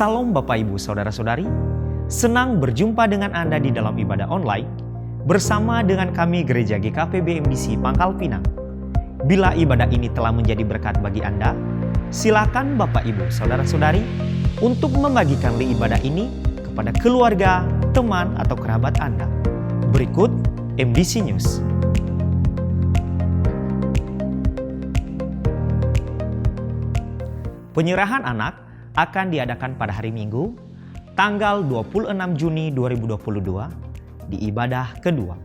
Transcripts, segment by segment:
Salam Bapak Ibu Saudara-saudari, senang berjumpa dengan Anda di dalam ibadah online bersama dengan kami Gereja GKP BMDC Pangkal Pinang. Bila ibadah ini telah menjadi berkat bagi Anda, silakan Bapak Ibu Saudara-saudari untuk membagikan ibadah ini kepada keluarga, teman, atau kerabat Anda. Berikut MDC News. Penyerahan anak akan diadakan pada hari Minggu, tanggal 26 Juni 2022 di ibadah kedua.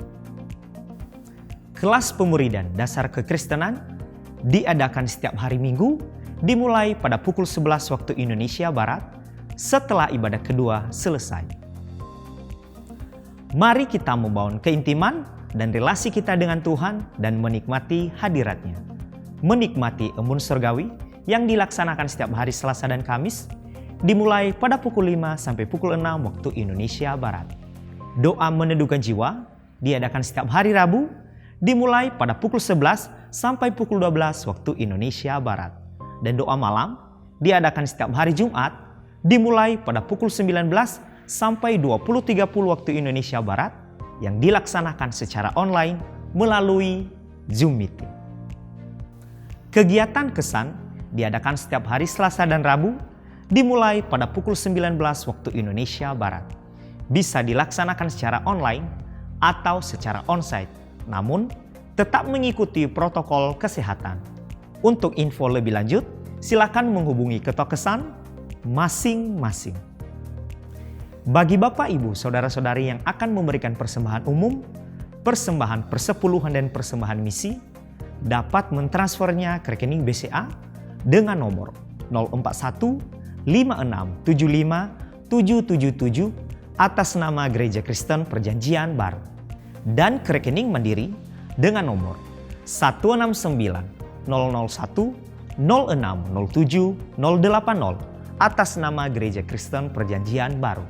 Kelas pemuridan dasar kekristenan diadakan setiap hari Minggu, dimulai pada pukul 11 waktu Indonesia Barat setelah ibadah kedua selesai. Mari kita membangun keintiman dan relasi kita dengan Tuhan dan menikmati hadiratnya. Menikmati embun surgawi yang dilaksanakan setiap hari Selasa dan Kamis, dimulai pada pukul 5 sampai pukul 6 waktu Indonesia Barat. Doa meneduhkan jiwa diadakan setiap hari Rabu, dimulai pada pukul 11 sampai pukul 12 waktu Indonesia Barat. Dan doa malam diadakan setiap hari Jumat, dimulai pada pukul 19 sampai 20.30 waktu Indonesia Barat, yang dilaksanakan secara online melalui Zoom Meeting. Kegiatan kesan diadakan setiap hari Selasa dan Rabu, dimulai pada pukul 19 waktu Indonesia Barat. Bisa dilaksanakan secara online atau secara onsite, namun tetap mengikuti protokol kesehatan. Untuk info lebih lanjut, silakan menghubungi ketua kesan masing-masing. Bagi Bapak, Ibu, Saudara-saudari yang akan memberikan persembahan umum, persembahan persepuluhan dan persembahan misi, dapat mentransfernya ke rekening BCA dengan nomor 041 5675 777 atas nama Gereja Kristen Perjanjian Baru, dan ke rekening Mandiri dengan nomor 169 001 0607 080 atas nama Gereja Kristen Perjanjian Baru,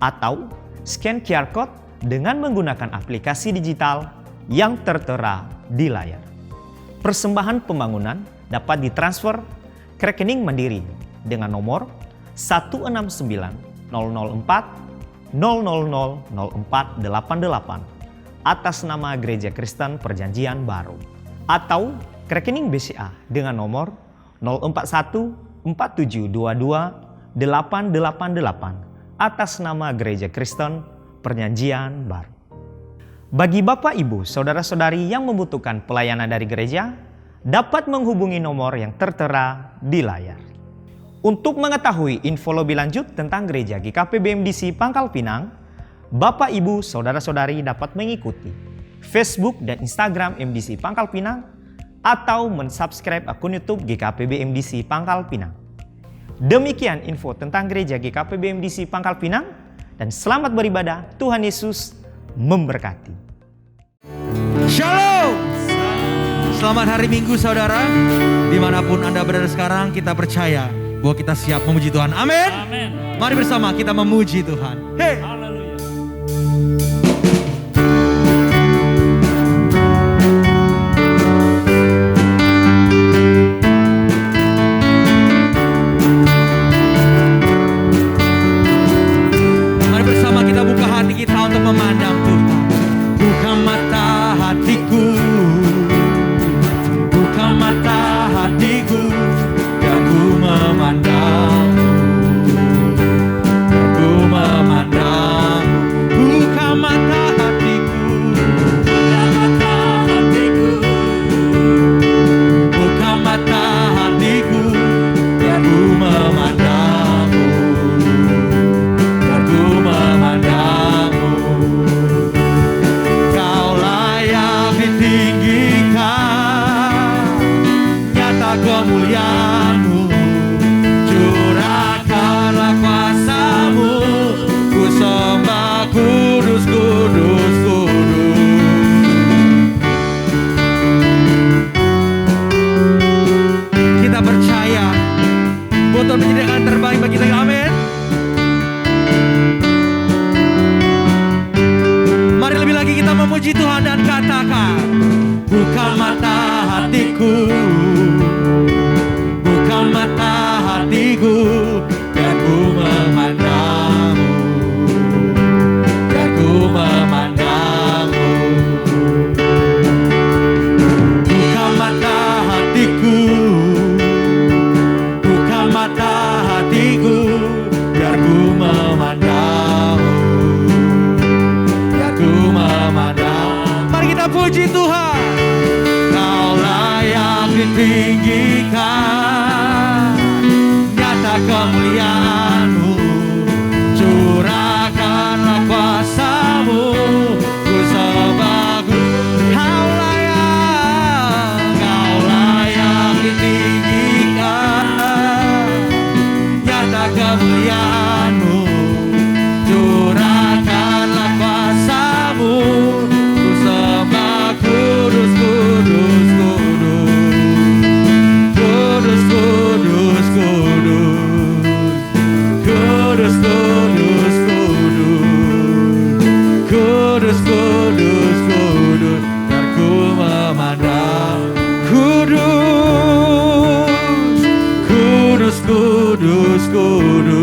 atau scan QR Code dengan menggunakan aplikasi digital yang tertera di layar. Persembahan pembangunan dapat ditransfer ke rekening Mandiri dengan nomor 169 004 000 0488 atas nama Gereja Kristen Perjanjian Baru, atau ke rekening BCA dengan nomor 041 4722 888 atas nama Gereja Kristen Perjanjian Baru. Bagi Bapak, Ibu, Saudara-saudari yang membutuhkan pelayanan dari gereja, dapat menghubungi nomor yang tertera di layar. Untuk mengetahui info lebih lanjut tentang Gereja GKP BMDC Pangkal Pinang, Bapak, Ibu, Saudara-saudari dapat mengikuti Facebook dan Instagram MDC Pangkal Pinang atau mensubscribe akun YouTube GKP BMDC Pangkal Pinang. Demikian info tentang Gereja GKP BMDC Pangkal Pinang, dan selamat beribadah. Tuhan Yesus memberkati. Shalom. Selamat hari Minggu saudara. Dimanapun Anda berada sekarang, kita percaya bahwa kita siap memuji Tuhan. Amin. Mari bersama kita memuji Tuhan. Hey. Haleluya. Mari bersama kita buka hati kita untuk memandang Tuhan. Buka mata hatiku, buka mata hatiku, dan ku memandangmu, dan ku memandangmu. Buka mata hatiku, buka mata hatiku, buka mata hatiku, dan ku memandangmu, dan ku memandangmu. Kau layak ditinggikan, nyata kemuliaan-Mu, curahkanlah kuasa-Mu, ku sembah kudus, kudus, kudus. Kita percaya bahwa Tuhan menyediakan terbaik bagi kita. Amin. Mari lebih lagi kita memuji Tuhan dan katakan, buka mata hatiku, buka mata hatiku, dan ku Puji Tuhan. Kau layak ditinggikan, nyata kemuliaan-Mu, curahkanlah kuasa-Mu, ku sembah. Kau layak ditinggikan, nyata kemuliaan-Mu, curahkanlah kuasa-Mu, ku sembah. Kudus, kudus, kudus, kudus, kudus, kudus, kudus, kudus, kudus, kudus, kudus, biar ku memandang. Kudus, kudus, kudus, kudus,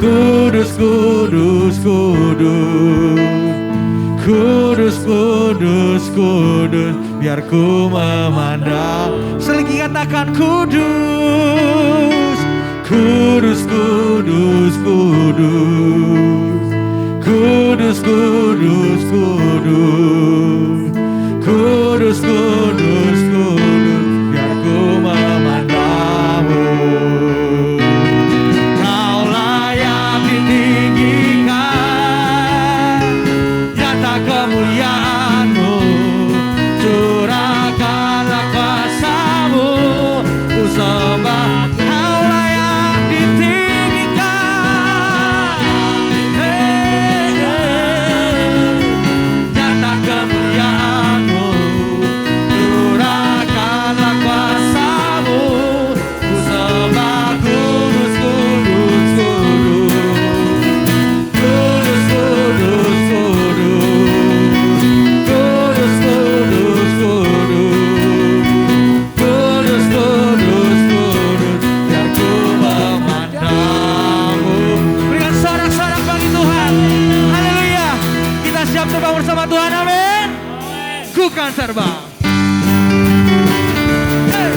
kudus, kudus, kudus, kudus, kudus, kudus, biar ku memandang. Selagi katakan kudus, kudus, kudus, kudus, kudus, kudus, kudus, kudus, kudus, kudus, biar ku memandang-Mu. Kau layak ditinggikan, nyata kemuliaan-Mu, curahkanlah kuasa-Mu, ku sembah. Kau layak ditinggikan, nyata kemuliaan-Mu, curahkanlah kuasa-Mu, ku sembah. Kudus, kudus, kudus, kudus, kudus, kudus, kudus, kudus, kudus, kudus, biar ku memandang-Mu. Berikan sorak-sorak bagi Tuhan. Haleluya. Kita siap terbang bersama Tuhan. Amin. Ku kan terbang. Hey.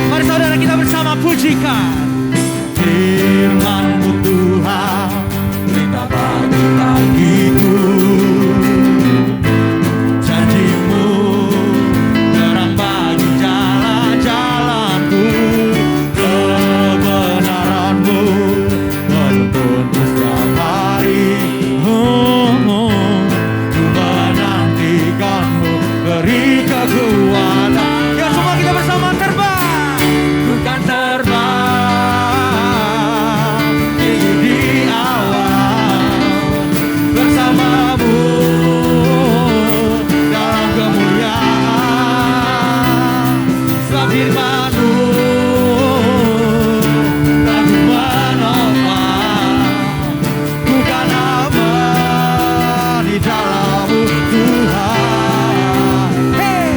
Mari saudara kita bersama pujikan. Firman-Mu Tuhan, berita bagi kakiku. Janji-Mu, terang bagi jalan-jalanku. Kebenaran-Mu, menuntunku setiap hari. Ku menantikan-Mu, beri kekuatan. Ya semua kita bersama terbang. Ku kan terbang tinggi di awan, bersama-Mu dalam kemuliaan. Sebab firman-Mu lagu menopang, ku kan aman di dalam-Mu Tuhan. Hey!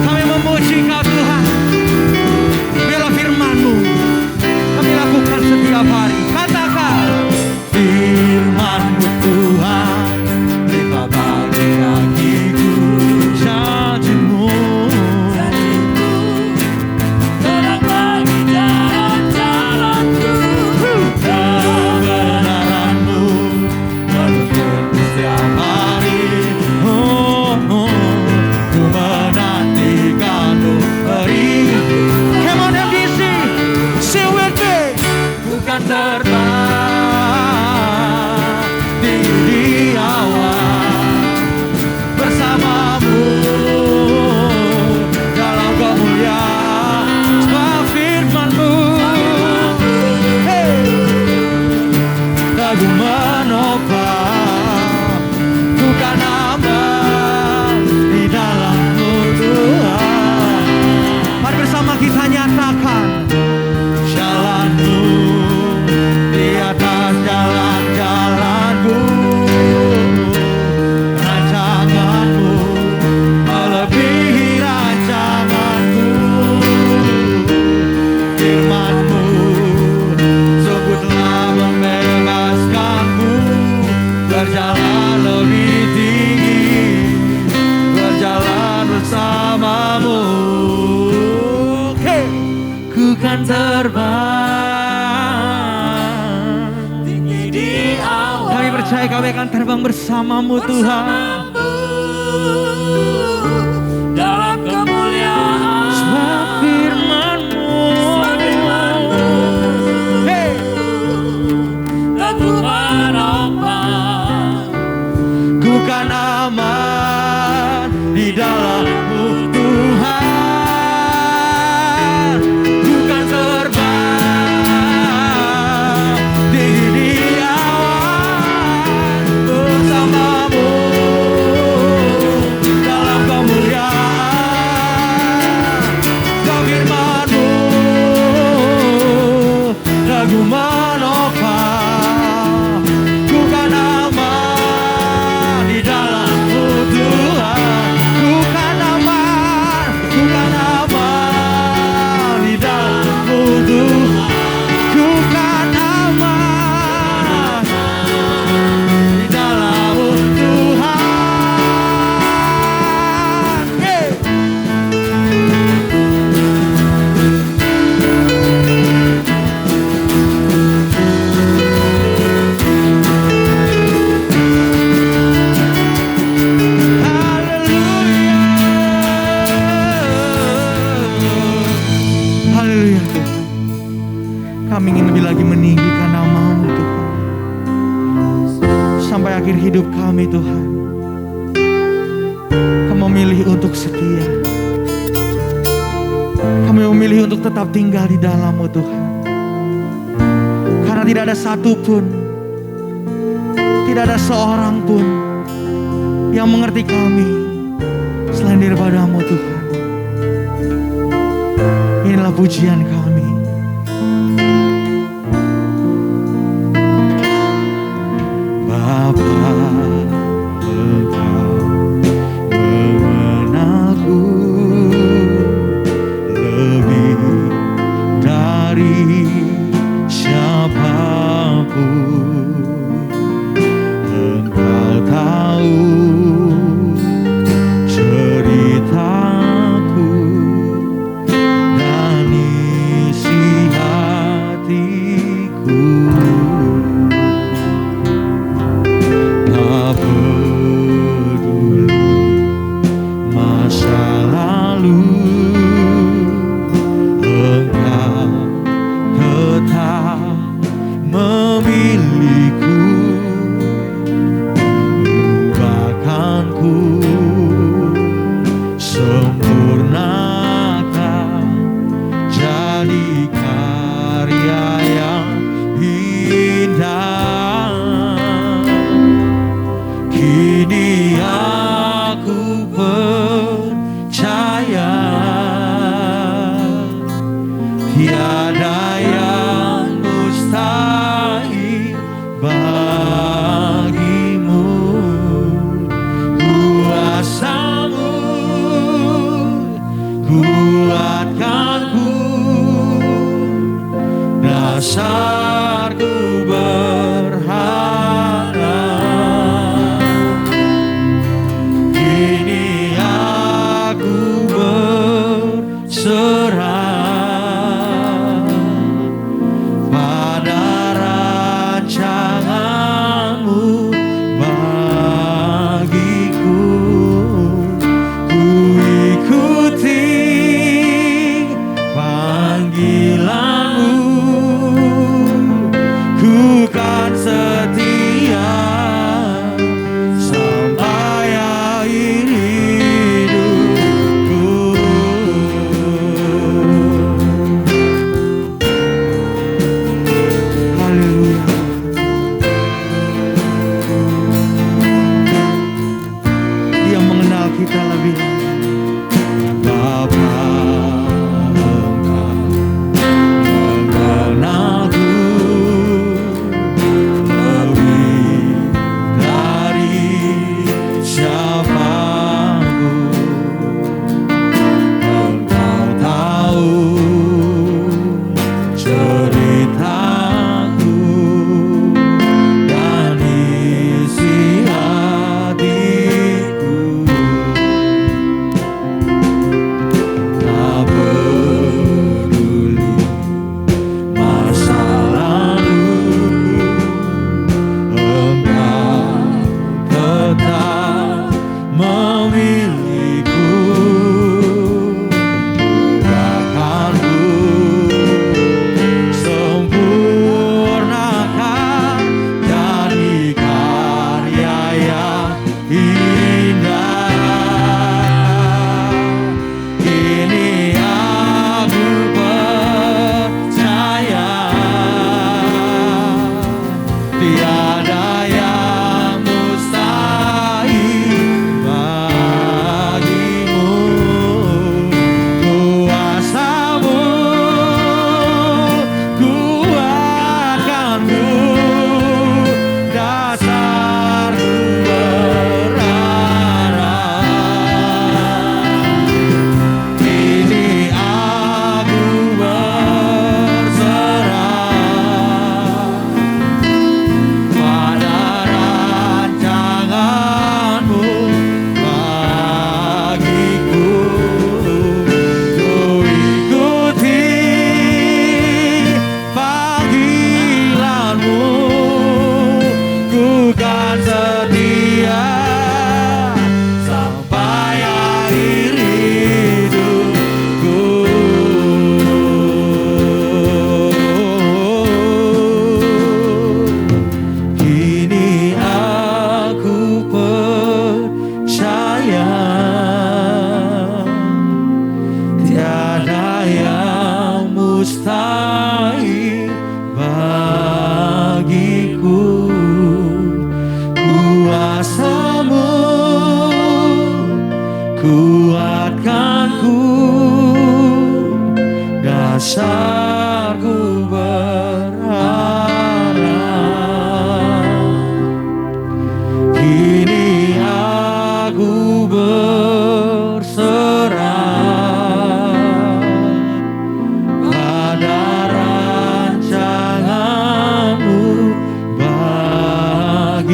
Kami memuji Kau Tuhan. Biarlah firman-Mu kami lakukan setiap hari. Katakan, firman-Mu Tuhan, berita bagi kakiku. Janji-Mu, terang bagi jalan-jalanku. kebenaran-Mu menuntunku setiap hari. Ku menantikan-Mu, beri. Come on MDC, sing with me. Bukan terbang tinggi di awan, bersama-Mu dalam kemuliaan. Sebab firman-Mu, hey, lagu menopang, ku kan aman di dalam-Mu Tuhan. Mari bersama kita nyatakan, jalan-Mu di atas jalan-jalanku, rancangan-Mu melebihi rancanganku. Firman-Mu sungguh telah membebaskanku, berjalan lebih tinggi, berjalan percaya kami akan terbang bersamamu Tuhan. Dalam kemuliaan Sebab firman-Mu. Hey. Lagu menopang Ku kan aman di dalam-Mu Tuhan. Ku kan terbang tinggi di awan bersama-Mu dalam kemuliaan. Sebab firman-Mu lagu menopang. Ku kan aman di dalam-Mu Tuhan. Ku kan aman di dalam-Mu Tuhan. Ku kan aman di dalam-Mu Tuhan. Hey. Haleluya Tuhan. Kami ingin lebih lagi meninggikan nama-Mu Tuhan. Sampai akhir hidup kami Tuhan. Kami memilih untuk setia. Kami memilih untuk tetap tinggal di dalam-Mu Tuhan. Karena tidak ada satupun, tidak ada seorang pun yang mengerti kami selain daripada-Mu Tuhan. Inilah pujian kami. Bapa, Engkau mengenalku lebih dari siapapun. Engkau tahu ceritaku dan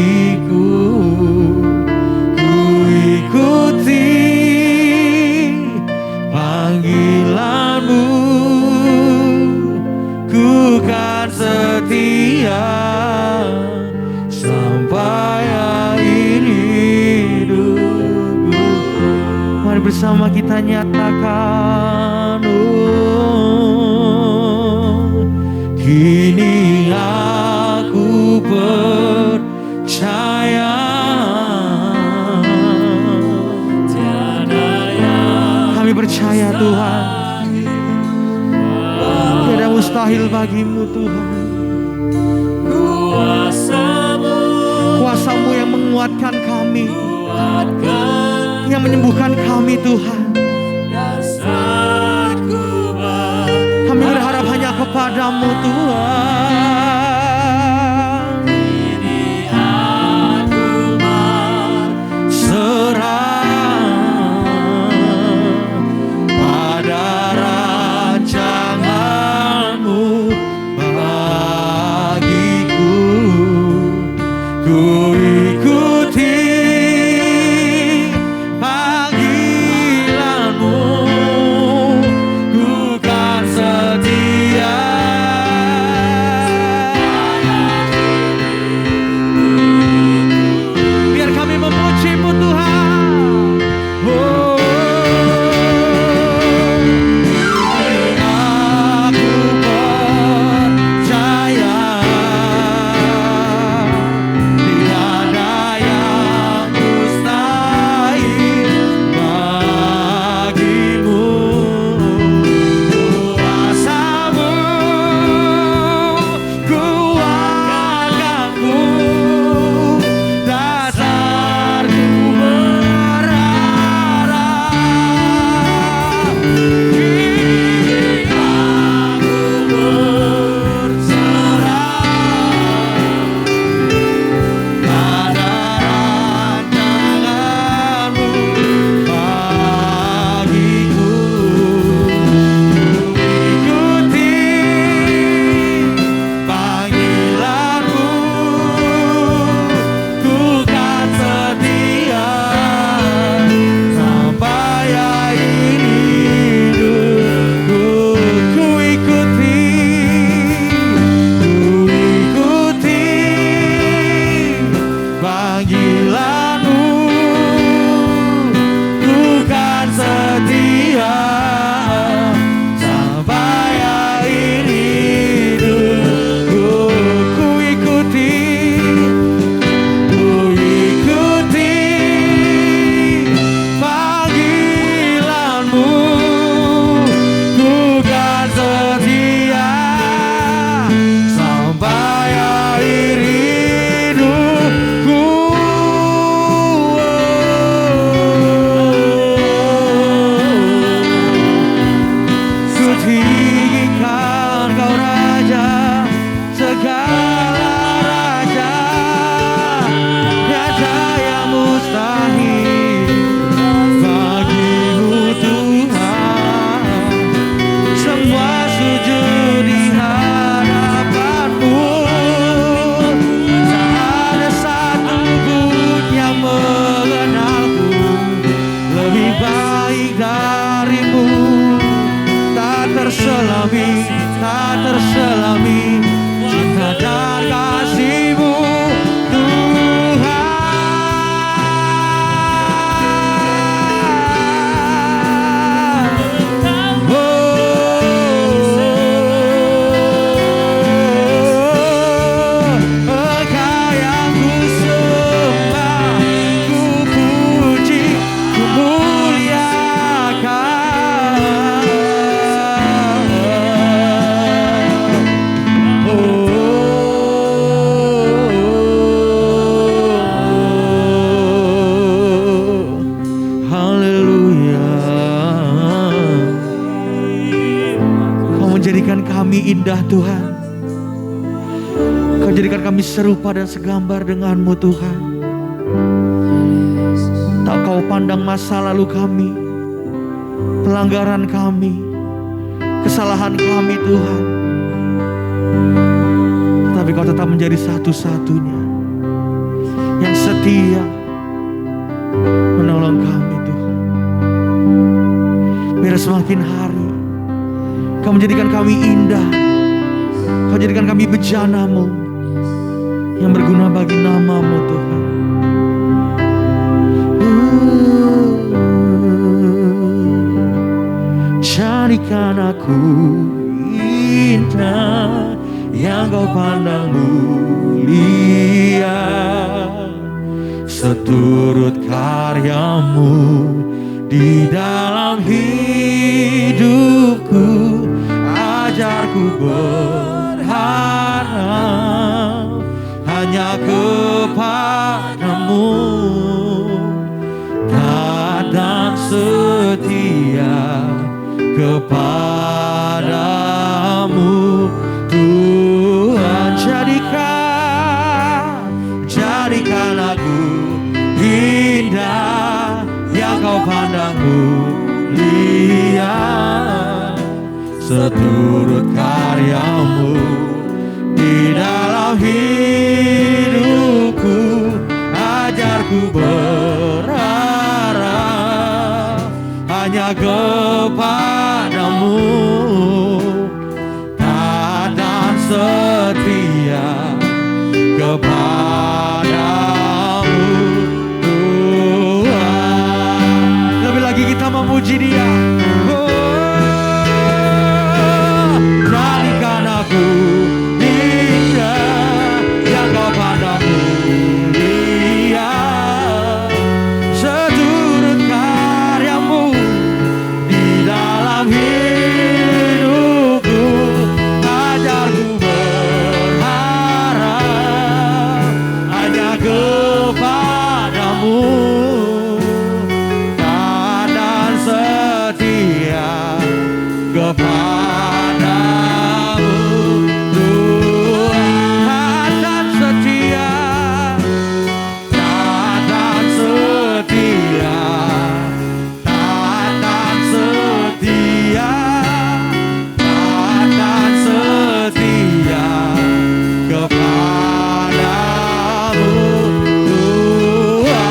bagiku. Ku ikuti panggilanmu, ku kan setia sampai akhir hidupku. Mari bersama kita nyatakan, oh, kini aku percaya. Kami percaya Tuhan, tiada mustahil bagimu Tuhan. Kuasa-Mu yang menguatkan kami, yang menyembuhkan kami Tuhan. Kami berharap hanya kepada-Mu Tuhan. Indah Tuhan, Kau jadikan kami serupa dan segambar dengan-Mu Tuhan. Tak Kau pandang masa lalu kami, pelanggaran kami, kesalahan kami Tuhan, tetapi Kau tetap menjadi satu-satunya. setia menolong kami Tuhan. Biar semakin hari Kau menjadikan kami indah, Kau jadikan kami bejana-Mu yang berguna bagi nama-Mu Tuhan. Jadikan aku indah yang Kau pandang mulia, seturut karya-Mu di dalam hidupku. Ajarku berharap hanya kepada-Mu, taat dan setia kepada-Mu Tuhan. Jadikan aku indah yang Kau pandang mulia, seturut karya-Mu di dalam hidupku. Ajarku berharap hanya kepada-Mu, taat dan setia kepada-Mu Tuhan. Lebih lagi kita memuji Dia. Jadikan aku indah yang Kau pandang mulia, seturut karya-Mu di dalam hidupku. Ajarku berharap hanya kepada-Mu, taat dan setia kepada-Mu Tuhan. Taat dan setia, taat dan setia, taat dan setia kepada-Mu Tuhan.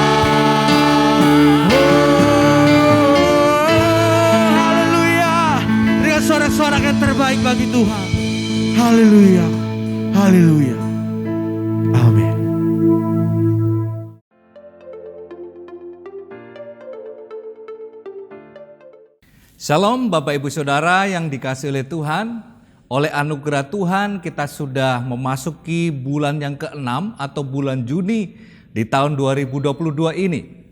Haleluya. Dengan sorak-sorak yang terbaik bagi Tuhan. Haleluya. Haleluya. Amin. Shalom Bapak Ibu Saudara yang dikasihi oleh Tuhan. Oleh anugerah Tuhan kita sudah memasuki bulan yang ke-6 atau bulan Juni di tahun 2022 ini.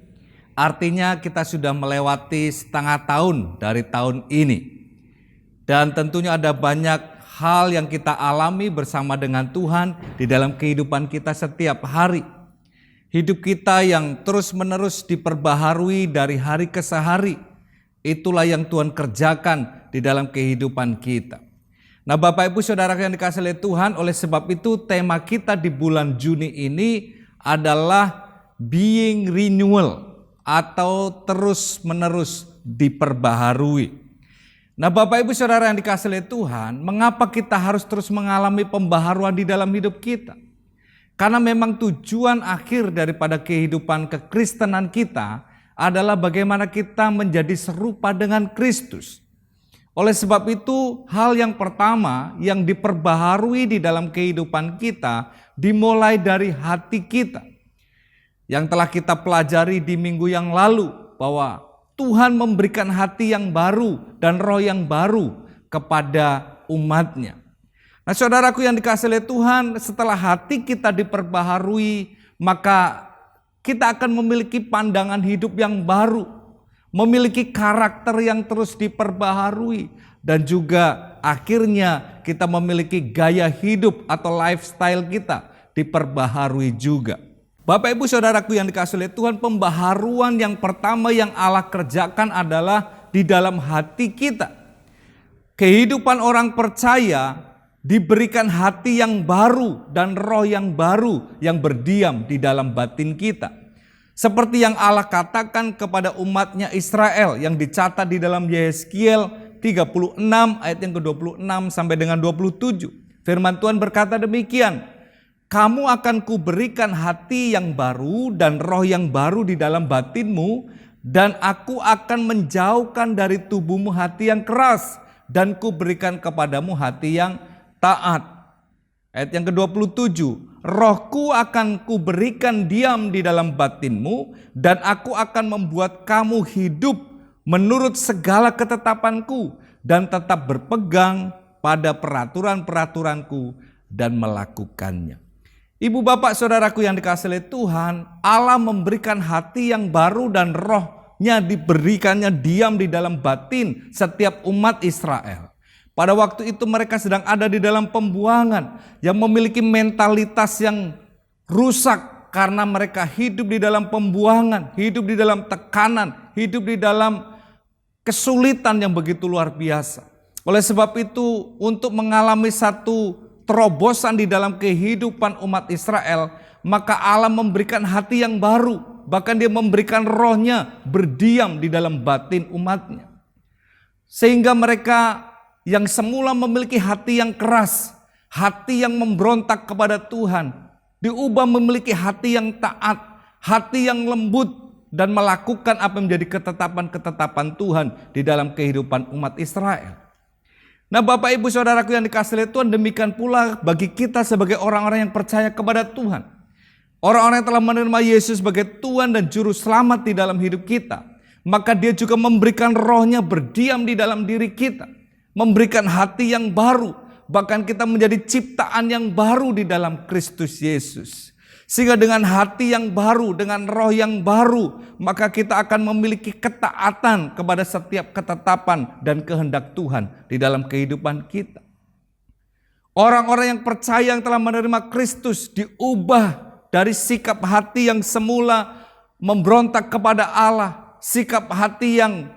Artinya kita sudah melewati setengah tahun dari tahun ini. Dan tentunya ada banyak hal yang kita alami bersama dengan Tuhan di dalam kehidupan kita setiap hari. Hidup kita yang terus-menerus diperbaharui dari hari ke hari. Itulah yang Tuhan kerjakan di dalam kehidupan kita. Nah Bapak Ibu Saudara yang dikasihi oleh Tuhan, oleh sebab itu tema kita di bulan Juni ini adalah being renewal atau terus-menerus diperbaharui. Nah Bapak Ibu Saudara yang dikasihi oleh Tuhan, mengapa kita harus terus mengalami pembaharuan di dalam hidup kita? Karena memang tujuan akhir daripada kehidupan kekristenan kita adalah bagaimana kita menjadi serupa dengan Kristus. Oleh sebab itu, hal yang pertama yang diperbaharui di dalam kehidupan kita dimulai dari hati kita. Yang telah kita pelajari di minggu yang lalu bahwa Tuhan memberikan hati yang baru dan roh yang baru kepada umat-Nya. Nah saudaraku yang dikasihi oleh Tuhan, setelah hati kita diperbaharui, maka kita akan memiliki pandangan hidup yang baru, memiliki karakter yang terus diperbaharui, dan juga akhirnya kita memiliki gaya hidup atau lifestyle kita diperbaharui juga. Bapak Ibu Saudaraku yang dikasihi oleh Tuhan, pembaharuan yang pertama yang Allah kerjakan adalah di dalam hati kita. Kehidupan orang percaya diberikan hati yang baru dan roh yang baru yang berdiam di dalam batin kita. Seperti yang Allah katakan kepada umatnya Israel yang dicatat di dalam Yeskiel 36 ayat yang ke-26 sampai dengan 27. Firman Tuhan berkata demikian, kamu akan kuberikan hati yang baru dan roh yang baru di dalam batinmu, dan aku akan menjauhkan dari tubuhmu hati yang keras, dan kuberikan kepadamu hati yang taat. Ayat yang ke-27, rohku akan kuberikan diam di dalam batinmu, dan aku akan membuat kamu hidup menurut segala ketetapanku, dan tetap berpegang pada peraturan-peraturanku dan melakukannya. Ibu bapak saudaraku yang dikasihi oleh Tuhan, Allah memberikan hati yang baru dan rohnya diberikannya diam di dalam batin setiap umat Israel. Pada waktu itu mereka sedang ada di dalam pembuangan, yang memiliki mentalitas yang rusak karena mereka hidup di dalam pembuangan, hidup di dalam tekanan, hidup di dalam kesulitan yang begitu luar biasa. Oleh sebab itu, untuk mengalami satu terobosan di dalam kehidupan umat Israel, maka Allah memberikan hati yang baru, bahkan Dia memberikan rohnya berdiam di dalam batin umatnya. Sehingga mereka yang semula memiliki hati yang keras, hati yang memberontak kepada Tuhan, diubah memiliki hati yang taat, hati yang lembut, dan melakukan apa yang menjadi ketetapan-ketetapan Tuhan di dalam kehidupan umat Israel. Nah, Bapak Ibu Saudaraku yang dikasihi Tuhan, demikian pula bagi kita sebagai orang-orang yang percaya kepada Tuhan. Orang-orang yang telah menerima Yesus sebagai Tuhan dan Juru Selamat di dalam hidup kita. Maka Dia juga memberikan rohnya berdiam di dalam diri kita. Memberikan hati yang baru. Bahkan kita menjadi ciptaan yang baru di dalam Kristus Yesus. Sehingga dengan hati yang baru, dengan roh yang baru, maka kita akan memiliki ketaatan kepada setiap ketetapan dan kehendak Tuhan di dalam kehidupan kita. Orang-orang yang percaya yang telah menerima Kristus diubah dari sikap hati yang semula memberontak kepada Allah, sikap hati yang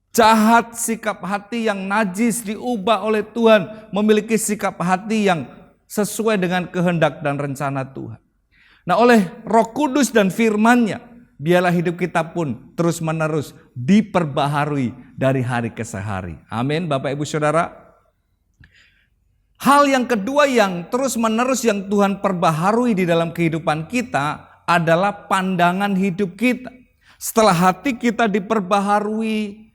jahat, sikap hati yang najis diubah oleh Tuhan, memiliki sikap hati yang sesuai dengan kehendak dan rencana Tuhan. Nah, oleh Roh Kudus dan firman-Nya, biarlah hidup kita pun terus-menerus diperbaharui dari hari ke hari. Amin, Bapak Ibu Saudara. Hal yang kedua yang terus-menerus yang Tuhan perbaharui di dalam kehidupan kita adalah pandangan hidup kita. Setelah hati kita diperbaharui,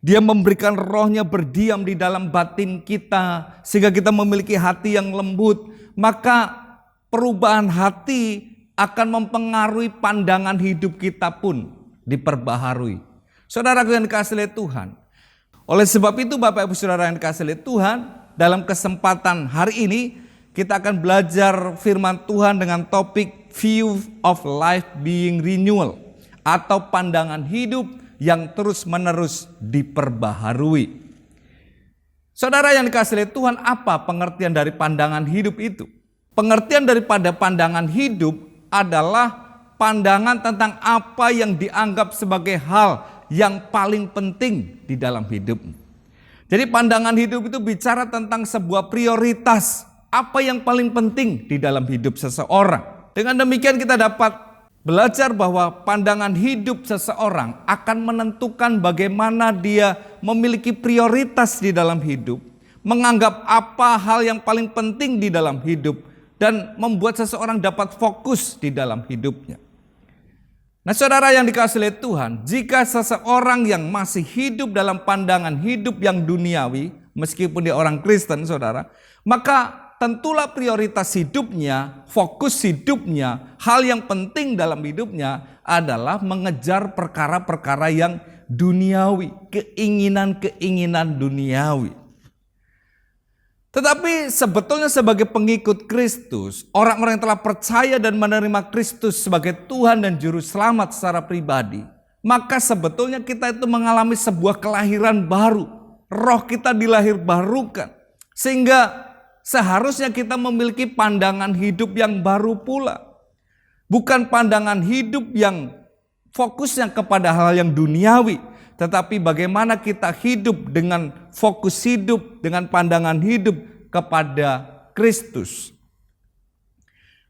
Dia memberikan rohnya berdiam di dalam batin kita, sehingga kita memiliki hati yang lembut, maka perubahan hati akan mempengaruhi pandangan hidup kita pun diperbaharui. Saudaraku yang dikasihi oleh Tuhan. Oleh sebab itu Bapak Ibu Saudara yang dikasihi oleh Tuhan, dalam kesempatan hari ini kita akan belajar firman Tuhan dengan topik View of Life Being Renewal, atau pandangan hidup yang terus-menerus diperbaharui. Saudara yang dikasihi oleh Tuhan, apa pengertian dari pandangan hidup itu? Pengertian daripada pandangan hidup adalah pandangan tentang apa yang dianggap sebagai hal yang paling penting di dalam hidup. Jadi pandangan hidup itu bicara tentang sebuah prioritas, apa yang paling penting di dalam hidup seseorang. Dengan demikian kita dapat belajar bahwa pandangan hidup seseorang akan menentukan bagaimana dia memiliki prioritas di dalam hidup, menganggap apa hal yang paling penting di dalam hidup, dan membuat seseorang dapat fokus di dalam hidupnya. Nah, saudara yang dikasihi oleh Tuhan, jika seseorang yang masih hidup dalam pandangan hidup yang duniawi, meskipun dia orang Kristen, saudara, maka tentulah prioritas hidupnya, fokus hidupnya, hal yang penting dalam hidupnya adalah mengejar perkara-perkara yang duniawi, keinginan-keinginan duniawi. Tetapi sebetulnya sebagai pengikut Kristus, orang-orang yang telah percaya dan menerima Kristus sebagai Tuhan dan Juru Selamat secara pribadi, maka sebetulnya kita itu mengalami sebuah kelahiran baru. Roh kita dilahirbarukan. Sehingga seharusnya kita memiliki pandangan hidup yang baru pula. Bukan pandangan hidup yang fokusnya kepada hal yang duniawi, tetapi bagaimana kita hidup dengan fokus hidup, dengan pandangan hidup kepada Kristus.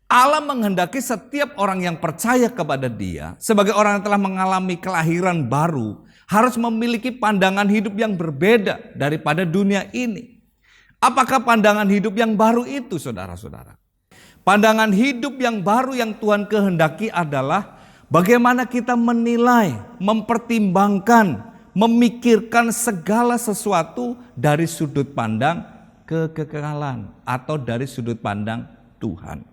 Allah menghendaki setiap orang yang percaya kepada Dia, sebagai orang yang telah mengalami kelahiran baru, harus memiliki pandangan hidup yang berbeda daripada dunia ini. Apakah pandangan hidup yang baru itu, saudara-saudara? Pandangan hidup yang baru yang Tuhan kehendaki adalah bagaimana kita menilai, mempertimbangkan, memikirkan segala sesuatu dari sudut pandang kekekalan atau dari sudut pandang Tuhan.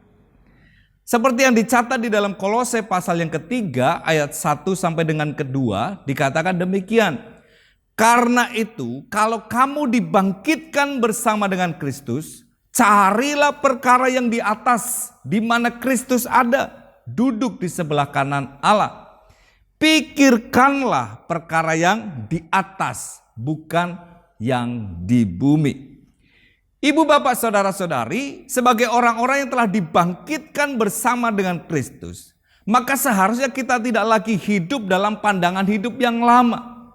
Seperti yang dicatat di dalam Kolose pasal yang ketiga ayat 1 sampai dengan kedua dikatakan demikian. Karena itu kalau kamu dibangkitkan bersama dengan Kristus, carilah perkara yang di atas di mana Kristus ada, duduk di sebelah kanan Allah. Pikirkanlah perkara yang di atas, bukan yang di bumi. Ibu, bapak, saudara-saudari, sebagai orang-orang yang telah dibangkitkan bersama dengan Kristus, maka seharusnya kita tidak lagi hidup dalam pandangan hidup yang lama,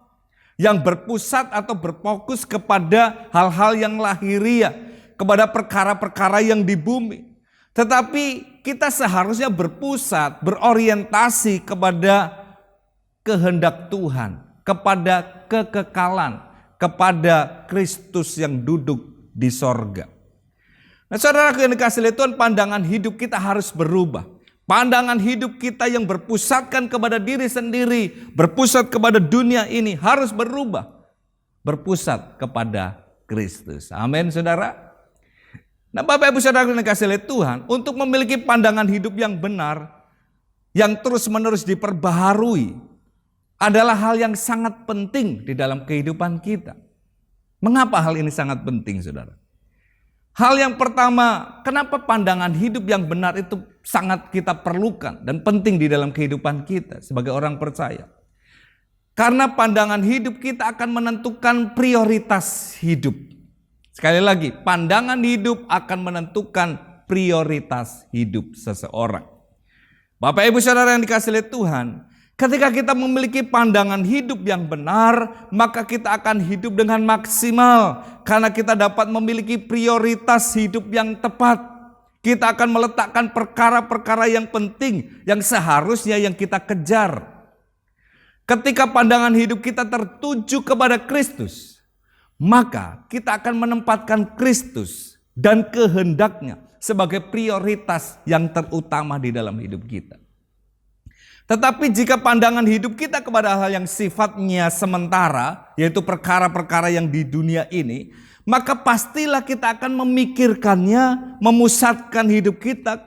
yang berpusat atau berfokus kepada hal-hal yang lahiriah, kepada perkara-perkara yang di bumi. Tetapi kita seharusnya berpusat, berorientasi kepada kehendak Tuhan, kepada kekekalan, kepada Kristus yang duduk di sorga. Nah, saudara yang dikasihi Tuhan, pandangan hidup kita harus berubah. Pandangan hidup kita yang berpusatkan kepada diri sendiri, berpusat kepada dunia ini harus berubah. Berpusat kepada Kristus. Amin, saudara. Nah, Bapak Ibu Saudara yang dikasihi Tuhan, untuk memiliki pandangan hidup yang benar, yang terus-menerus diperbaharui, adalah hal yang sangat penting di dalam kehidupan kita. Mengapa hal ini sangat penting, saudara? Hal yang pertama, kenapa pandangan hidup yang benar itu sangat kita perlukan dan penting di dalam kehidupan kita sebagai orang percaya? Karena pandangan hidup kita akan menentukan prioritas hidup. Sekali lagi, pandangan hidup akan menentukan prioritas hidup seseorang. Bapak Ibu Saudara yang dikasihi Tuhan, ketika kita memiliki pandangan hidup yang benar, maka kita akan hidup dengan maksimal. Karena kita dapat memiliki prioritas hidup yang tepat. Kita akan meletakkan perkara-perkara yang penting, yang seharusnya yang kita kejar. Ketika pandangan hidup kita tertuju kepada Kristus, maka kita akan menempatkan Kristus dan kehendaknya sebagai prioritas yang terutama di dalam hidup kita. Tetapi jika pandangan hidup kita kepada hal yang sifatnya sementara, yaitu perkara-perkara yang di dunia ini, maka pastilah kita akan memikirkannya, memusatkan hidup kita,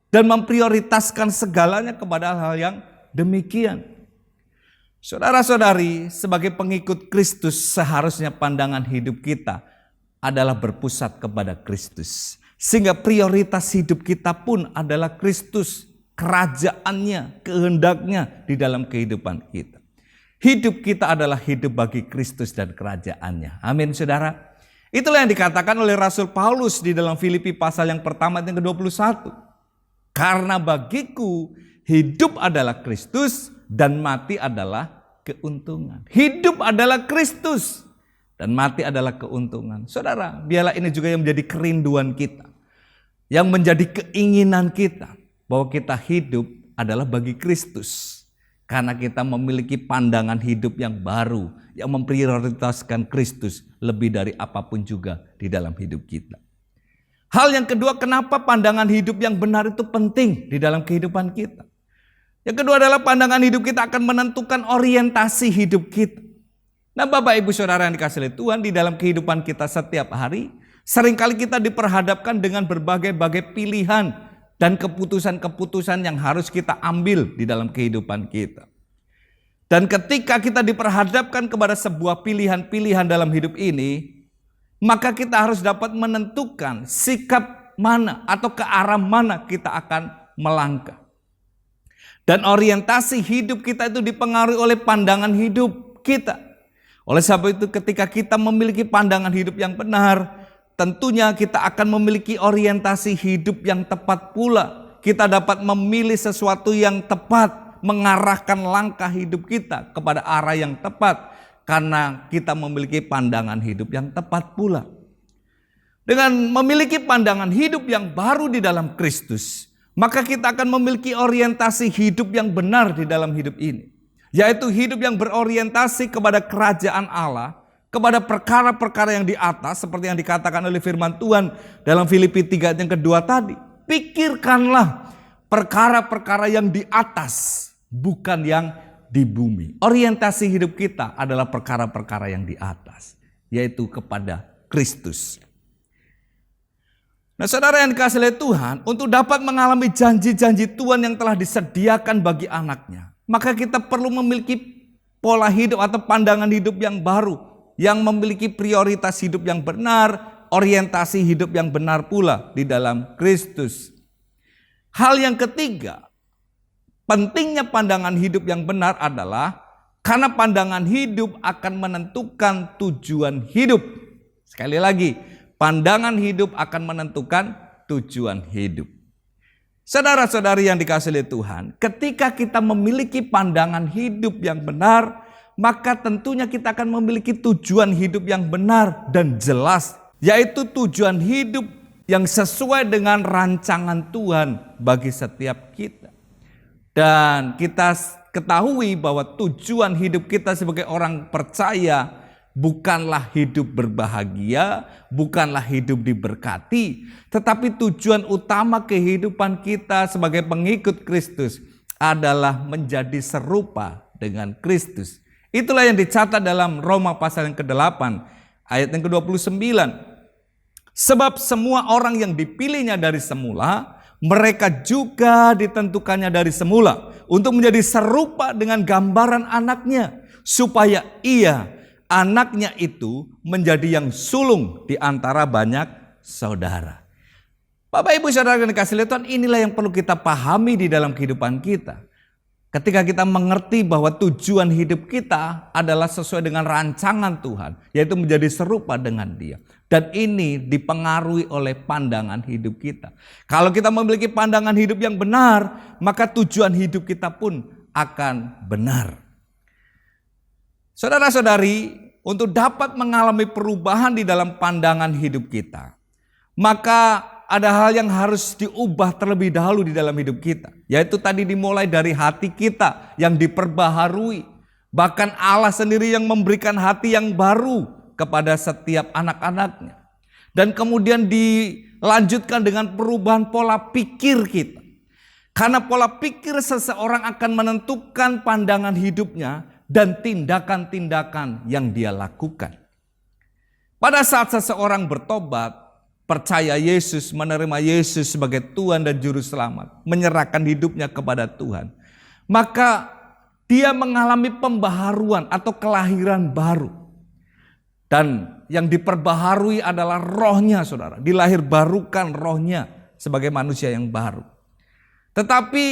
dan memprioritaskan segalanya kepada hal yang demikian. Saudara-saudari, sebagai pengikut Kristus, seharusnya pandangan hidup kita adalah berpusat kepada Kristus. Sehingga prioritas hidup kita pun adalah Kristus. Kerajaannya, kehendaknya di dalam kehidupan kita. Hidup kita adalah hidup bagi Kristus dan kerajaannya. Amin, saudara. Itulah yang dikatakan oleh Rasul Paulus di dalam Filipi pasal yang pertama yang ke-21. Karena bagiku hidup adalah Kristus dan mati adalah keuntungan. Hidup adalah Kristus dan mati adalah keuntungan. Saudara, biarlah ini juga yang menjadi kerinduan kita. Yang menjadi keinginan kita. Bahwa kita hidup adalah bagi Kristus. Karena kita memiliki pandangan hidup yang baru. Yang memprioritaskan Kristus lebih dari apapun juga di dalam hidup kita. Hal yang kedua, kenapa pandangan hidup yang benar itu penting di dalam kehidupan kita. Yang kedua adalah pandangan hidup kita akan menentukan orientasi hidup kita. Nah, Bapak Ibu Saudara yang dikasihi Tuhan, di dalam kehidupan kita setiap hari, seringkali kita diperhadapkan dengan berbagai-bagai pilihan dan keputusan-keputusan yang harus kita ambil di dalam kehidupan kita. Dan ketika kita diperhadapkan kepada sebuah pilihan-pilihan dalam hidup ini, maka kita harus dapat menentukan sikap mana atau ke arah mana kita akan melangkah. Dan orientasi hidup kita itu dipengaruhi oleh pandangan hidup kita. Oleh sebab itu ketika kita memiliki pandangan hidup yang benar, tentunya kita akan memiliki orientasi hidup yang tepat pula. Kita dapat memilih sesuatu yang tepat, mengarahkan langkah hidup kita kepada arah yang tepat. Karena kita memiliki pandangan hidup yang tepat pula. Dengan memiliki pandangan hidup yang baru di dalam Kristus, maka kita akan memiliki orientasi hidup yang benar di dalam hidup ini. Yaitu hidup yang berorientasi kepada kerajaan Allah, kepada perkara-perkara yang di atas seperti yang dikatakan oleh firman Tuhan dalam Filipi 3 yang kedua tadi. Pikirkanlah perkara-perkara yang di atas, bukan yang di bumi. Orientasi hidup kita adalah perkara-perkara yang di atas, yaitu kepada Kristus. Nah, saudara yang dikasihi oleh Tuhan, untuk dapat mengalami janji-janji Tuhan yang telah disediakan bagi anaknya, maka kita perlu memiliki pola hidup atau pandangan hidup yang baru, yang memiliki prioritas hidup yang benar, orientasi hidup yang benar pula di dalam Kristus. Hal yang ketiga, pentingnya pandangan hidup yang benar adalah karena pandangan hidup akan menentukan tujuan hidup. Sekali lagi, pandangan hidup akan menentukan tujuan hidup. Saudara-saudari yang dikasihi oleh Tuhan, ketika kita memiliki pandangan hidup yang benar, maka tentunya kita akan memiliki tujuan hidup yang benar dan jelas, yaitu tujuan hidup yang sesuai dengan rancangan Tuhan bagi setiap kita. Dan kita ketahui bahwa tujuan hidup kita sebagai orang percaya bukanlah hidup berbahagia, bukanlah hidup diberkati, tetapi tujuan utama kehidupan kita sebagai pengikut Kristus adalah menjadi serupa dengan Kristus. Itulah yang dicatat dalam Roma pasal yang ke-8 ayat yang ke-29. Sebab semua orang yang dipilihnya dari semula, mereka juga ditentukannya dari semula untuk menjadi serupa dengan gambaran anaknya, supaya anaknya itu menjadi yang sulung di antara banyak saudara. Bapak Ibu Saudara yang dikasihi Tuhan, inilah yang perlu kita pahami di dalam kehidupan kita. Ketika kita mengerti bahwa tujuan hidup kita adalah sesuai dengan rancangan Tuhan, yaitu menjadi serupa dengan Dia. Dan ini dipengaruhi oleh pandangan hidup kita. Kalau kita memiliki pandangan hidup yang benar, maka tujuan hidup kita pun akan benar. Saudara-saudari, untuk dapat mengalami perubahan di dalam pandangan hidup kita, maka ada hal yang harus diubah terlebih dahulu di dalam hidup kita. Yaitu tadi dimulai dari hati kita yang diperbaharui. Bahkan Allah sendiri yang memberikan hati yang baru kepada setiap anak-anaknya. Dan kemudian dilanjutkan dengan perubahan pola pikir kita. Karena pola pikir seseorang akan menentukan pandangan hidupnya dan tindakan-tindakan yang dia lakukan. Pada saat seseorang bertobat, percaya Yesus, menerima Yesus sebagai Tuhan dan Juru Selamat, menyerahkan hidupnya kepada Tuhan, maka dia mengalami pembaharuan atau kelahiran baru. Dan yang diperbaharui adalah rohnya, saudara. Dilahirbarukan rohnya sebagai manusia yang baru. Tetapi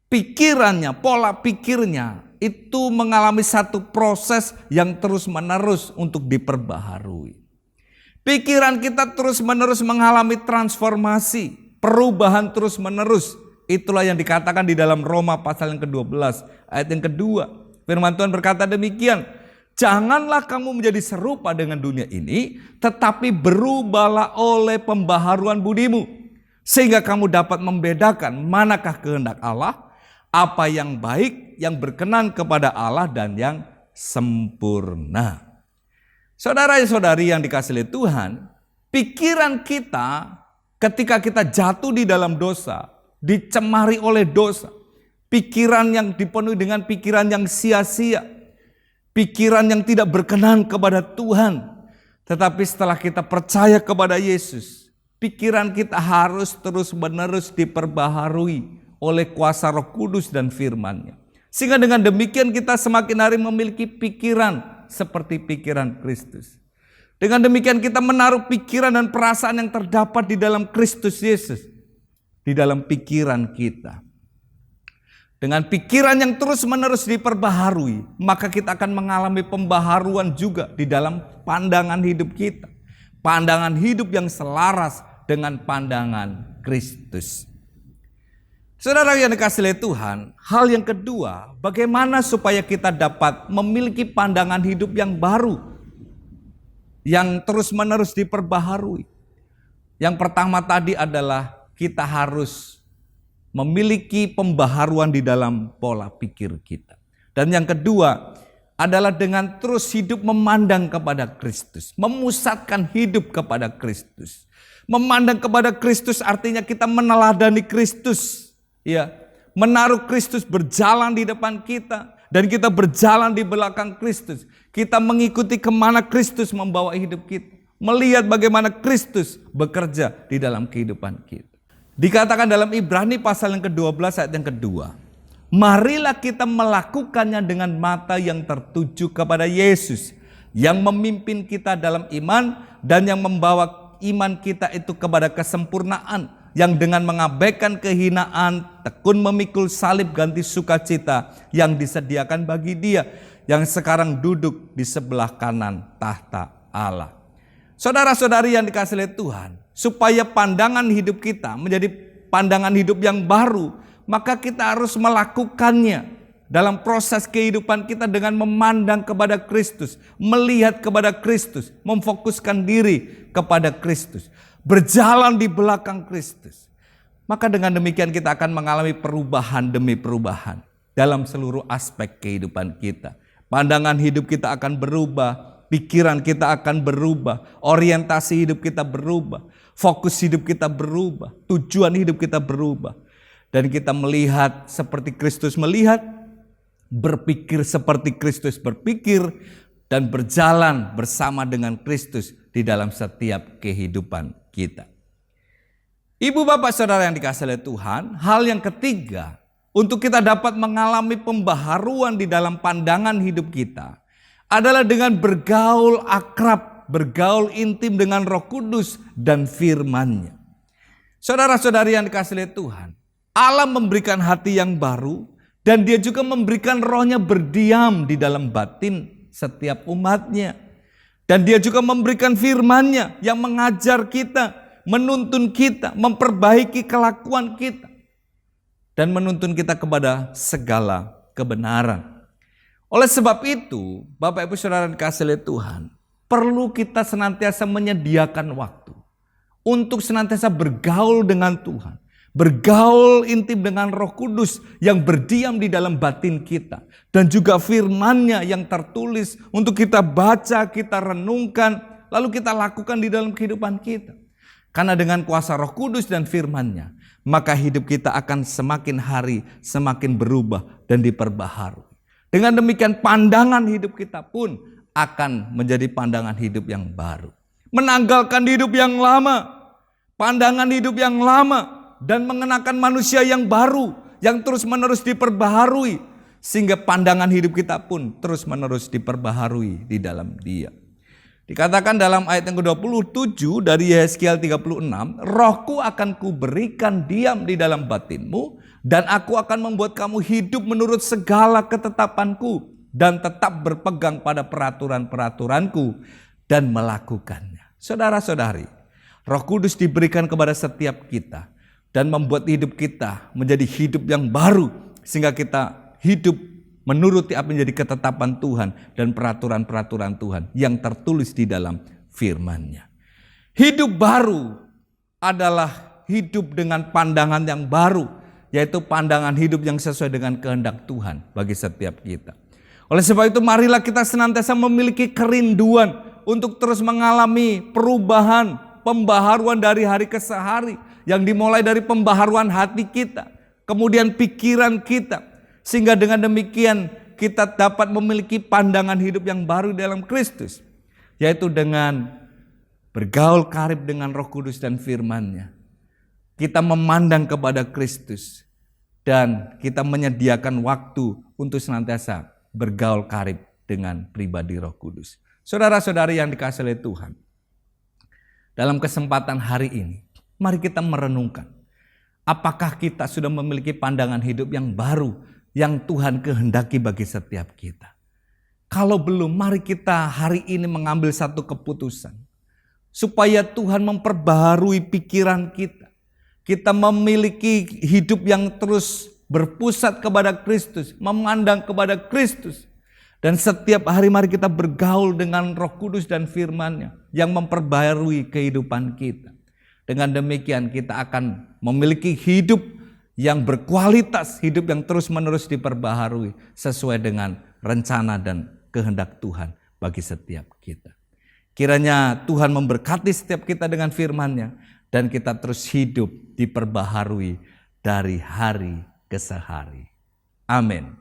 pikirannya, pola pikirnya itu mengalami satu proses yang terus-menerus untuk diperbaharui. Pikiran kita terus-menerus mengalami transformasi, perubahan terus-menerus. Itulah yang dikatakan di dalam Roma pasal yang ke-12 ayat yang kedua. Firman Tuhan berkata demikian. Janganlah kamu menjadi serupa dengan dunia ini, tetapi berubahlah oleh pembaharuan budimu. Sehingga kamu dapat membedakan manakah kehendak Allah, apa yang baik, yang berkenan kepada Allah dan yang sempurna. Saudara-saudari yang dikasihi Tuhan, pikiran kita ketika kita jatuh di dalam dosa, dicemari oleh dosa, pikiran yang dipenuhi dengan pikiran yang sia-sia, pikiran yang tidak berkenan kepada Tuhan. Tetapi setelah kita percaya kepada Yesus, pikiran kita harus terus-menerus diperbaharui oleh kuasa Roh Kudus dan firman-Nya. Sehingga dengan demikian kita semakin hari memiliki pikiran seperti pikiran Kristus. Dengan demikian kita menaruh pikiran dan perasaan yang terdapat di dalam Kristus Yesus di dalam pikiran kita. Dengan pikiran yang terus-menerus diperbaharui, maka kita akan mengalami pembaharuan juga di dalam pandangan hidup kita. Pandangan hidup yang selaras dengan pandangan Kristus. Saudara yang dikasihi oleh Tuhan, hal yang kedua, bagaimana supaya kita dapat memiliki pandangan hidup yang baru, yang terus-menerus diperbaharui. Yang pertama tadi adalah kita harus memiliki pembaharuan di dalam pola pikir kita. Dan yang kedua adalah dengan terus hidup memandang kepada Kristus, memusatkan hidup kepada Kristus. Memandang kepada Kristus artinya kita meneladani Kristus. Ya, menaruh Kristus berjalan di depan kita. Dan kita berjalan di belakang Kristus. Kita mengikuti kemana Kristus membawa hidup kita. Melihat bagaimana Kristus bekerja di dalam kehidupan kita. Dikatakan dalam Ibrani pasal yang ke-12 ayat yang kedua. Marilah kita melakukannya dengan mata yang tertuju kepada Yesus. Yang memimpin kita dalam iman dan yang membawa iman kita itu kepada kesempurnaan, yang dengan mengabaikan kehinaan tekun memikul salib ganti sukacita yang disediakan bagi Dia yang sekarang duduk di sebelah kanan tahta Allah. Saudara-saudari yang dikasihi oleh Tuhan, supaya pandangan hidup kita menjadi pandangan hidup yang baru, maka kita harus melakukannya dalam proses kehidupan kita dengan memandang kepada Kristus, melihat kepada Kristus, memfokuskan diri kepada Kristus, berjalan di belakang Kristus. Maka dengan demikian kita akan mengalami perubahan demi perubahan dalam seluruh aspek kehidupan kita. Pandangan hidup kita akan berubah, pikiran kita akan berubah, orientasi hidup kita berubah, fokus hidup kita berubah, tujuan hidup kita berubah. Dan kita melihat seperti Kristus melihat, berpikir seperti Kristus berpikir, dan berjalan bersama dengan Kristus di dalam setiap kehidupan kita. Ibu bapak saudara yang dikasihi oleh Tuhan, hal yang ketiga untuk kita dapat mengalami pembaharuan di dalam pandangan hidup kita adalah dengan bergaul akrab, bergaul intim dengan Roh Kudus dan firman-Nya. Saudara-saudari yang dikasihi oleh Tuhan, Allah memberikan hati yang baru. Dan Dia juga memberikan Roh-Nya berdiam di dalam batin setiap umat-Nya. Dan Dia juga memberikan firman-Nya yang mengajar kita, menuntun kita, memperbaiki kelakuan kita. Dan menuntun kita kepada segala kebenaran. Oleh sebab itu, Bapak Ibu Saudara dikasihi oleh Tuhan, perlu kita senantiasa menyediakan waktu untuk senantiasa bergaul dengan Tuhan. Bergaul intim dengan Roh Kudus yang berdiam di dalam batin kita. Dan juga firman-Nya yang tertulis untuk kita baca, kita renungkan, lalu kita lakukan di dalam kehidupan kita. Karena dengan kuasa Roh Kudus dan firman-Nya, maka hidup kita akan semakin hari semakin berubah dan diperbaharui. Dengan demikian pandangan hidup kita pun akan menjadi pandangan hidup yang baru. Menanggalkan hidup yang lama, pandangan hidup yang lama, dan mengenakan manusia yang baru, yang terus-menerus diperbaharui, sehingga pandangan hidup kita pun terus-menerus diperbaharui di dalam Dia. Dikatakan dalam ayat yang ke-27 dari Yehezkiel 36, Rohku akan kuberikan diam di dalam batinmu, dan aku akan membuat kamu hidup menurut segala ketetapanku, dan tetap berpegang pada peraturan-peraturanku, dan melakukannya. Saudara-saudari, Roh Kudus diberikan kepada setiap kita, dan membuat hidup kita menjadi hidup yang baru. Sehingga kita hidup menuruti apa yang menjadi ketetapan Tuhan dan peraturan-peraturan Tuhan yang tertulis di dalam firman-Nya. Hidup baru adalah hidup dengan pandangan yang baru. Yaitu pandangan hidup yang sesuai dengan kehendak Tuhan bagi setiap kita. Oleh sebab itu marilah kita senantiasa memiliki kerinduan untuk terus mengalami perubahan, pembaharuan dari hari ke hari. Yang dimulai dari pembaharuan hati kita, kemudian pikiran kita. Sehingga dengan demikian kita dapat memiliki pandangan hidup yang baru dalam Kristus. Yaitu dengan bergaul karib dengan Roh Kudus dan firman-Nya. Kita memandang kepada Kristus. Dan kita menyediakan waktu untuk senantiasa bergaul karib dengan pribadi Roh Kudus. Saudara-saudari yang dikasihi oleh Tuhan. Dalam kesempatan hari ini, mari kita merenungkan, apakah kita sudah memiliki pandangan hidup yang baru yang Tuhan kehendaki bagi setiap kita. Kalau belum, mari kita hari ini mengambil satu keputusan. Supaya Tuhan memperbaharui pikiran kita. Kita memiliki hidup yang terus berpusat kepada Kristus, memandang kepada Kristus. Dan setiap hari mari kita bergaul dengan Roh Kudus dan firman-Nya yang memperbaharui kehidupan kita. Dengan demikian kita akan memiliki hidup yang berkualitas, hidup yang terus-menerus diperbaharui sesuai dengan rencana dan kehendak Tuhan bagi setiap kita. Kiranya Tuhan memberkati setiap kita dengan firman-Nya dan kita terus hidup diperbaharui dari hari ke hari. Amin.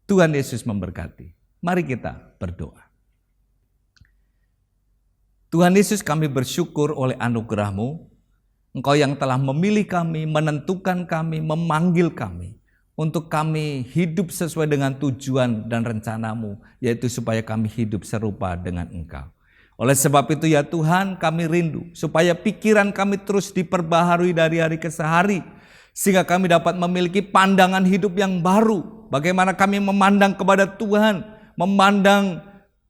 Tuhan Yesus memberkati. Mari kita berdoa. Tuhan Yesus, kami bersyukur oleh anugerah-Mu. Engkau yang telah memilih kami, menentukan kami, memanggil kami untuk kami hidup sesuai dengan tujuan dan rencana-Mu, yaitu supaya kami hidup serupa dengan Engkau. Oleh sebab itu ya Tuhan, kami rindu supaya pikiran kami terus diperbaharui dari hari ke hari, sehingga kami dapat memiliki pandangan hidup yang baru. Bagaimana kami memandang kepada Tuhan, memandang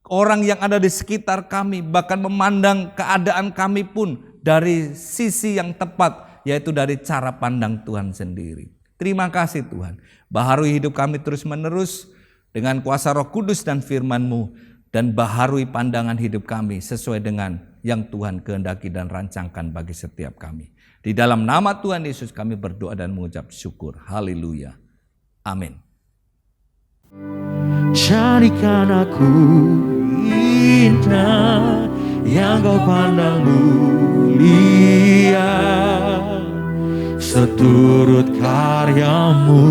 orang yang ada di sekitar kami, bahkan memandang keadaan kami pun dari sisi yang tepat, yaitu dari cara pandang Tuhan sendiri. Terima kasih Tuhan, baharui hidup kami terus menerus dengan kuasa Roh Kudus dan firman-Mu, dan baharui pandangan hidup kami sesuai dengan yang Tuhan kehendaki dan rancangkan bagi setiap kami. Di dalam nama Tuhan Yesus kami berdoa dan mengucap syukur. Haleluya. Amin. Jadikan aku indah yang Kau pandang mulia, seturut karya-Mu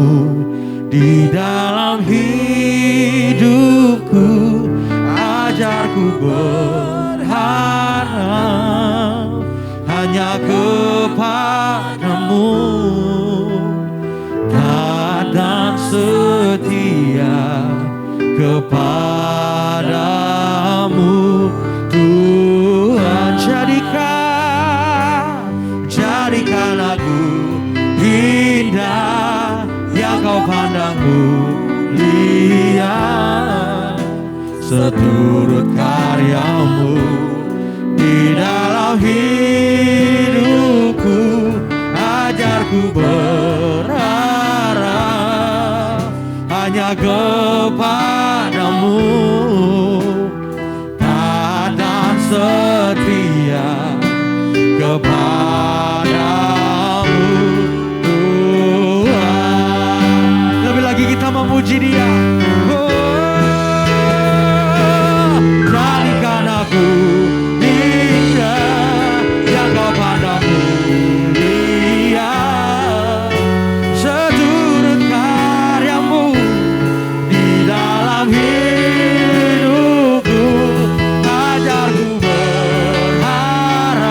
di dalam hidupku. Ajarku berharap hanya kepada-Mu, taat dan setia kepada-Mu. Tuhan, jadikan aku indah yang Kau pandang mulia, seturut karya-Mu di dalam hidupku. Ajarku berharap hanya kepada-Mu, taat dan setia kepada-Mu. Tuhan, lebih lagi kita memuji Dia. Jadikan aku indah yang Kau pandang mulia, seturut karya-Mu di dalam hidupku. Ajarku berharap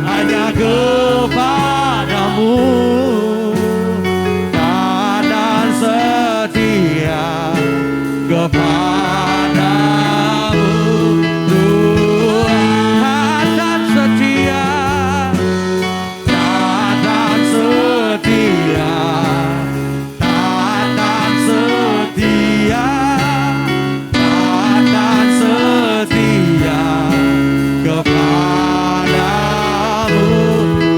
hanya kepada-Mu, taat dan setia kepada-Mu. Tuhan, taat dan setia, taat dan setia, taat dan setia, taat dan setia kepada-Mu.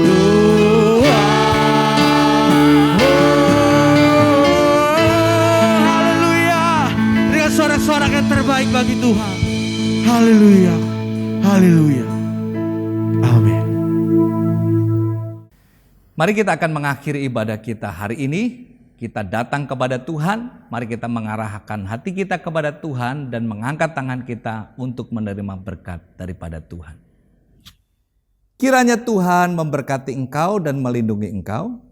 Tuhan, haleluya. Dengan sorak-sorak yang terbaik bagi Tuhan. Haleluya, haleluya, amin. Mari kita akan mengakhiri ibadah kita hari ini. Kita datang kepada Tuhan, mari kita mengarahkan hati kita kepada Tuhan dan mengangkat tangan kita untuk menerima berkat daripada Tuhan. Kiranya Tuhan memberkati engkau dan melindungi engkau.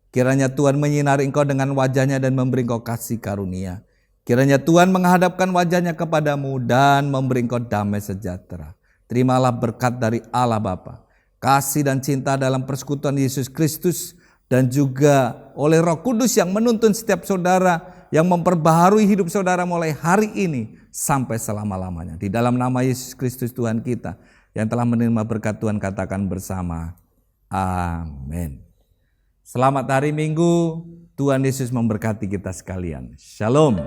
Kiranya Tuhan menyinari engkau dengan wajahnya dan memberi engkau kasih karunia. Kiranya Tuhan menghadapkan wajahnya kepadamu dan memberi engkau damai sejahtera. Terimalah berkat dari Allah Bapa, kasih dan cinta dalam persekutuan Yesus Kristus, dan juga oleh Roh Kudus yang menuntun setiap saudara, yang memperbaharui hidup saudara mulai hari ini sampai selama-lamanya. Di dalam nama Yesus Kristus Tuhan kita yang telah menerima berkat Tuhan, katakan bersama, amin. Selamat hari Minggu, Tuhan Yesus memberkati kita sekalian. Shalom.